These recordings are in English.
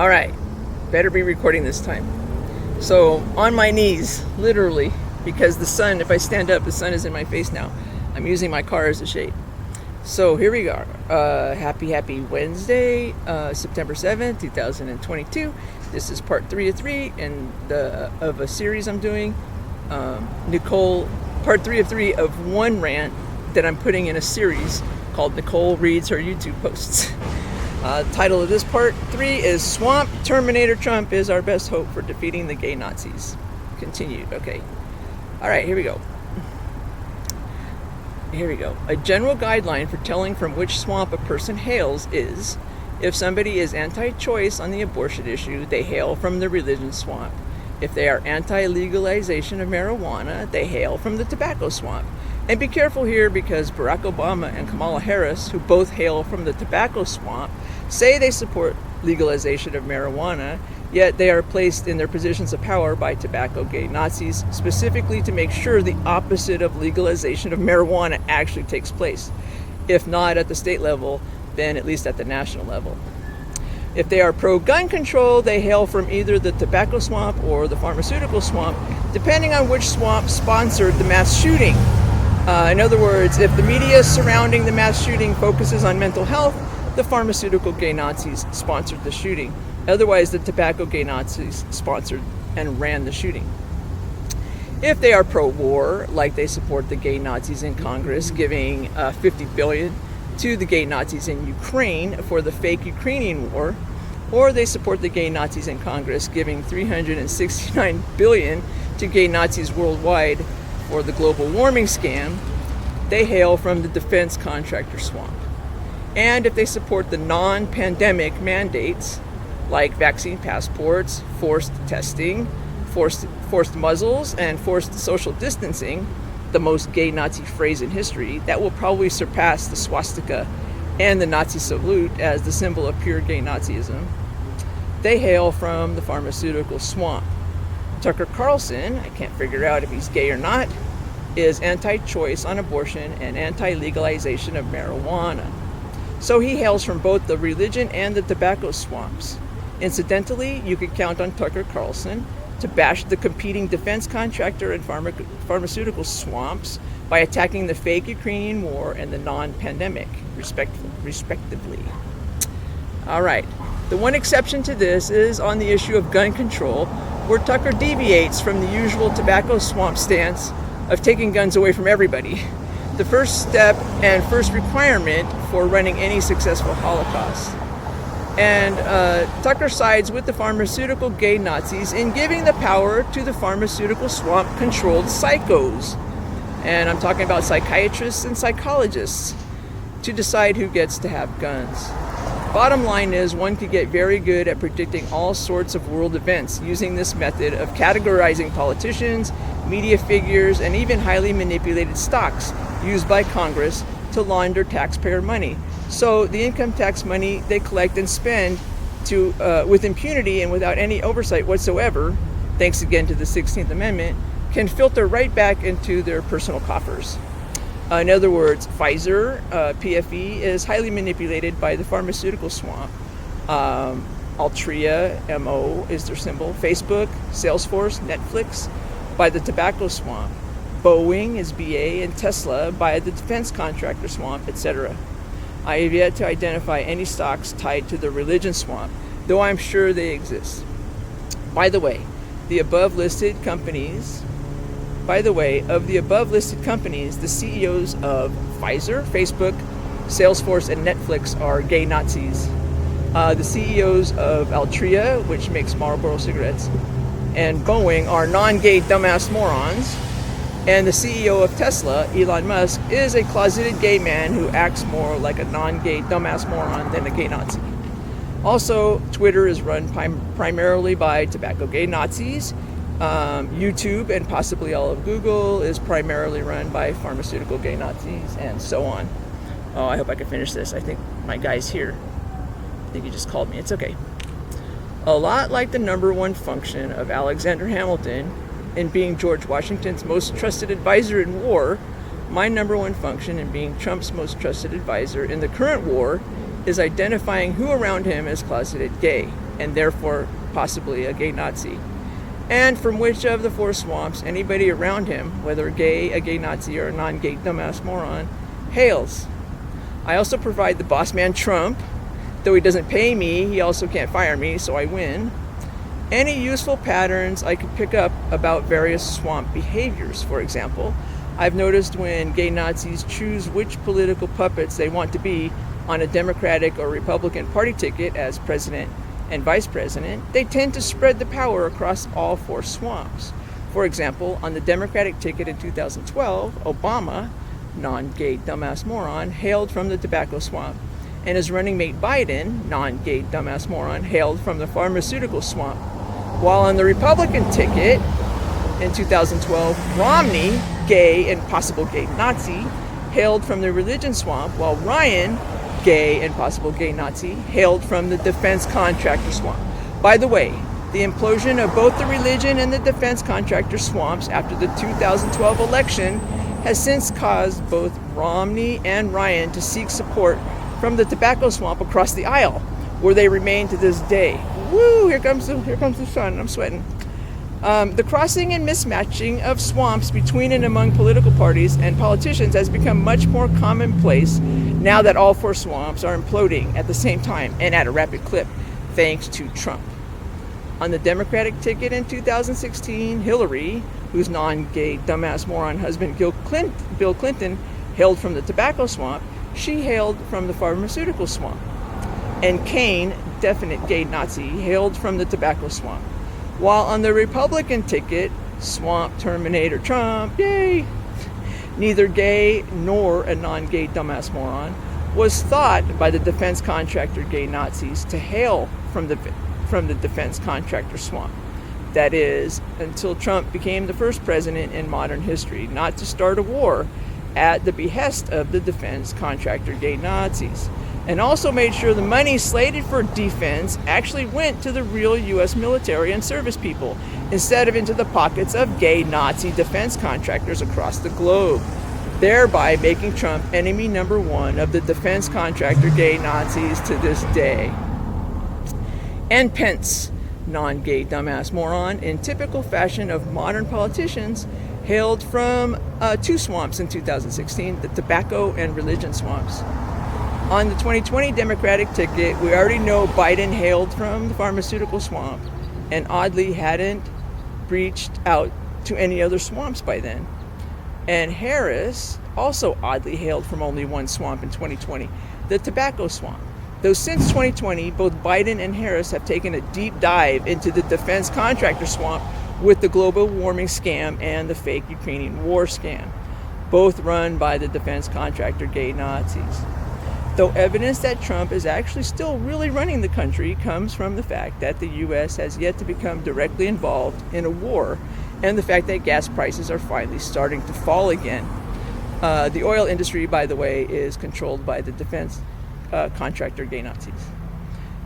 All right, better be recording this time. So on my knees, literally, because the sun, if I stand up, the sun is in my face now. I'm using my car as a shade. So here we go. Happy Wednesday, September 7th, 2022. This is part 3 of 3 of a series I'm doing. Nicole, part 3 of 3 of one rant that I'm putting in a series called Nicole Reads Her YouTube Posts. Title of this part 3 is Swamp Terminator Trump is our best hope for defeating the gay Nazis. Continued. Okay. All right, here we go. A general guideline for telling from which swamp a person hails is, if somebody is anti-choice on the abortion issue, they hail from the religion swamp. If they are anti-legalization of marijuana, they hail from the tobacco swamp. And be careful here, because Barack Obama and Kamala Harris, who both hail from the tobacco swamp, say they support legalization of marijuana, yet they are placed in their positions of power by tobacco gay Nazis, specifically to make sure the opposite of legalization of marijuana actually takes place. If not at the state level, then at least at the national level. If they are pro-gun control, they hail from either the tobacco swamp or the pharmaceutical swamp, depending on which swamp sponsored the mass shooting. In other words, if the media surrounding the mass shooting focuses on mental health, the pharmaceutical gay Nazis sponsored the shooting. Otherwise, the tobacco gay Nazis sponsored and ran the shooting. If they are pro-war, like they support the gay Nazis in Congress, giving $50 billion to the gay Nazis in Ukraine for the fake Ukrainian war, or they support the gay Nazis in Congress, giving $369 billion to gay Nazis worldwide for the global warming scam, they hail from the defense contractor swamp. And if they support the non-pandemic mandates, like vaccine passports, forced testing, forced muzzles, and forced social distancing, the most gay Nazi phrase in history, that will probably surpass the swastika and the Nazi salute as the symbol of pure gay Nazism, they hail from the pharmaceutical swamp. Tucker Carlson, I can't figure out if he's gay or not, is anti-choice on abortion and anti-legalization of marijuana. So he hails from both the religion and the tobacco swamps. Incidentally, you could count on Tucker Carlson to bash the competing defense contractor and pharmaceutical swamps by attacking the fake Ukrainian war and the non-pandemic, respectively. All right. The one exception to this is on the issue of gun control, where Tucker deviates from the usual tobacco swamp stance of taking guns away from everybody. The first step and first requirement for running any successful Holocaust. And Tucker sides with the pharmaceutical gay Nazis in giving the power to the pharmaceutical swamp-controlled psychos. And I'm talking about psychiatrists and psychologists to decide who gets to have guns. Bottom line is, one could get very good at predicting all sorts of world events using this method of categorizing politicians, media figures, and even highly manipulated stocks used by Congress to launder taxpayer money. So the income tax money they collect and spend with impunity and without any oversight whatsoever, thanks again to the 16th Amendment, can filter right back into their personal coffers. In other words, Pfizer, PFE, is highly manipulated by the pharmaceutical swamp. Altria, MO is their symbol. Facebook, Salesforce, Netflix, by the tobacco swamp. Boeing is BA, and Tesla by the defense contractor swamp, etc. I have yet to identify any stocks tied to the religion swamp, though I'm sure they exist. By the way, of the above listed companies, the CEOs of Pfizer, Facebook, Salesforce, and Netflix are gay Nazis. The CEOs of Altria, which makes Marlboro cigarettes, and Boeing are non-gay dumbass morons. And the CEO of Tesla, Elon Musk, is a closeted gay man who acts more like a non-gay dumbass moron than a gay Nazi. Also, Twitter is run primarily by tobacco gay Nazis. YouTube and possibly all of Google is primarily run by pharmaceutical gay Nazis, and so on. Oh, I hope I can finish this. I think my guy's here. I think he just called me. It's okay. A lot like the number one function of Alexander Hamilton in being George Washington's most trusted advisor in war, my number one function in being Trump's most trusted advisor in the current war is identifying who around him is closeted gay, and therefore possibly a gay Nazi, and from which of the 4 swamps anybody around him, whether gay, a gay Nazi, or a non-gay dumbass moron, hails. I also provide the boss man Trump. Though he doesn't pay me, he also can't fire me, so I win. Any useful patterns I could pick up about various swamp behaviors. For example, I've noticed when gay Nazis choose which political puppets they want to be on a Democratic or Republican Party ticket as president and vice president, they tend to spread the power across all 4 swamps. For example, on the Democratic ticket in 2012, Obama, non-gay dumbass moron, hailed from the tobacco swamp, and his running mate Biden, non-gay dumbass moron, hailed from the pharmaceutical swamp. While on the Republican ticket in 2012, Romney, gay and possible gay Nazi, hailed from the religion swamp, while Ryan, gay and possible gay Nazi, hailed from the defense contractor swamp. By the way, the implosion of both the religion and the defense contractor swamps after the 2012 election has since caused both Romney and Ryan to seek support from the tobacco swamp across the aisle, where they remain to this day. Woo! Here comes the sun. I'm sweating. The crossing and mismatching of swamps between and among political parties and politicians has become much more commonplace now that all 4 swamps are imploding at the same time and at a rapid clip, thanks to Trump. On the Democratic ticket in 2016, Hillary, whose non-gay dumbass moron husband Bill Clinton hailed from the tobacco swamp, she hailed from the pharmaceutical swamp. And Kane, definite gay Nazi, hailed from the tobacco swamp. While on the Republican ticket, swamp Terminator Trump, yay, neither gay nor a non-gay dumbass moron was thought by the defense contractor gay Nazis to hail from the defense contractor swamp. That is, until Trump became the first president in modern history not to start a war at the behest of the defense contractor gay Nazis, and also made sure the money slated for defense actually went to the real U.S. military and service people, instead of into the pockets of gay Nazi defense contractors across the globe, thereby making Trump enemy number 1 of the defense contractor gay Nazis to this day. And Pence, non-gay dumbass moron, in typical fashion of modern politicians, hailed from 2 swamps in 2016, the tobacco and religion swamps. On the 2020 Democratic ticket, we already know Biden hailed from the pharmaceutical swamp and oddly hadn't reached out to any other swamps by then. And Harris also oddly hailed from only 1 swamp in 2020, the tobacco swamp. Though since 2020, both Biden and Harris have taken a deep dive into the defense contractor swamp with the global warming scam and the fake Ukrainian war scam, both run by the defense contractor gay Nazis. Though evidence that Trump is actually still really running the country comes from the fact that the U.S. has yet to become directly involved in a war, and the fact that gas prices are finally starting to fall again. The oil industry, by the way, is controlled by the defense contractor gay Nazis.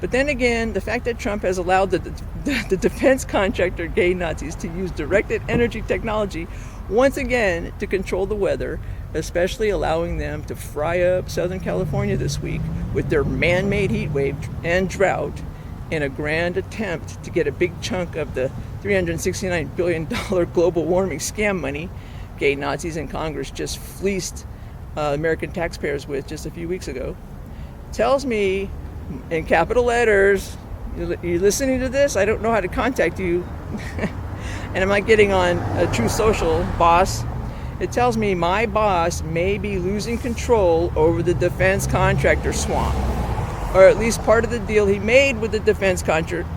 But then again, the fact that Trump has allowed the defense contractor gay Nazis to use directed energy technology once again to control the weather, especially allowing them to fry up Southern California this week with their man-made heat wave and drought in a grand attempt to get a big chunk of the $369 billion global warming scam money gay Nazis in Congress just fleeced American taxpayers with just a few weeks ago, tells me in capital letters, you listening to this? I don't know how to contact you. And I'm not getting on a True Social, boss. It tells me my boss may be losing control over the defense contractor swamp, or at least part of the deal he made with the defense contractor.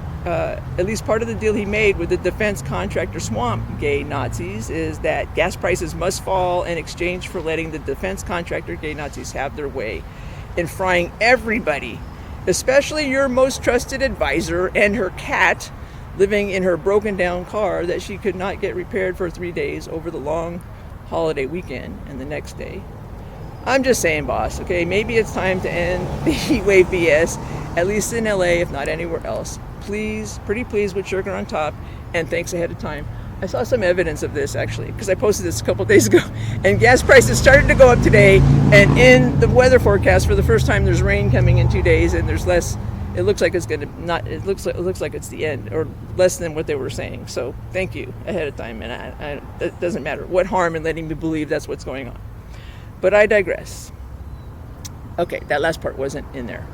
Swamp gay Nazis is that gas prices must fall in exchange for letting the defense contractor gay Nazis have their way in frying everybody, especially your most trusted advisor and her cat, living in her broken down car that she could not get repaired for 3 days over the long holiday weekend and the next day. I'm just saying, boss, okay, maybe it's time to end the heat wave BS, at least in LA, if not anywhere else. Please, pretty please with sugar on top, and thanks ahead of time. I saw some evidence of this actually because I posted this a couple days ago, and gas prices started to go up today. And in the weather forecast, for the first time, there's rain coming in 2 days, and there's less. It looks like it's going to not. It looks like it's the end, or less than what they were saying. So thank you ahead of time, and it doesn't matter what harm in letting me believe that's what's going on. But I digress. Okay, that last part wasn't in there.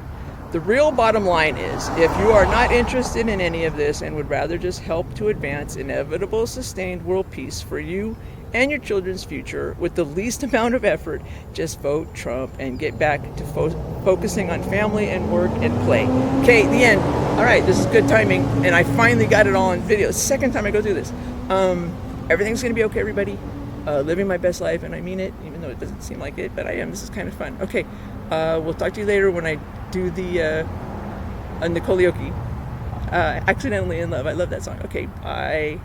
The real bottom line is, if you are not interested in any of this and would rather just help to advance inevitable sustained world peace for you and your children's future with the least amount of effort, just vote Trump and get back to focusing on family and work and play. Okay, the end. All right, this is good timing, and I finally got it all on video. It's the second time I go through this. Everything's going to be okay, everybody. Living my best life, and I mean it, even though it doesn't seem like it, but I am. This is kind of fun. Okay, we'll talk to you later when I do the Nicole Accidentally in Love. I love that song. Okay, bye.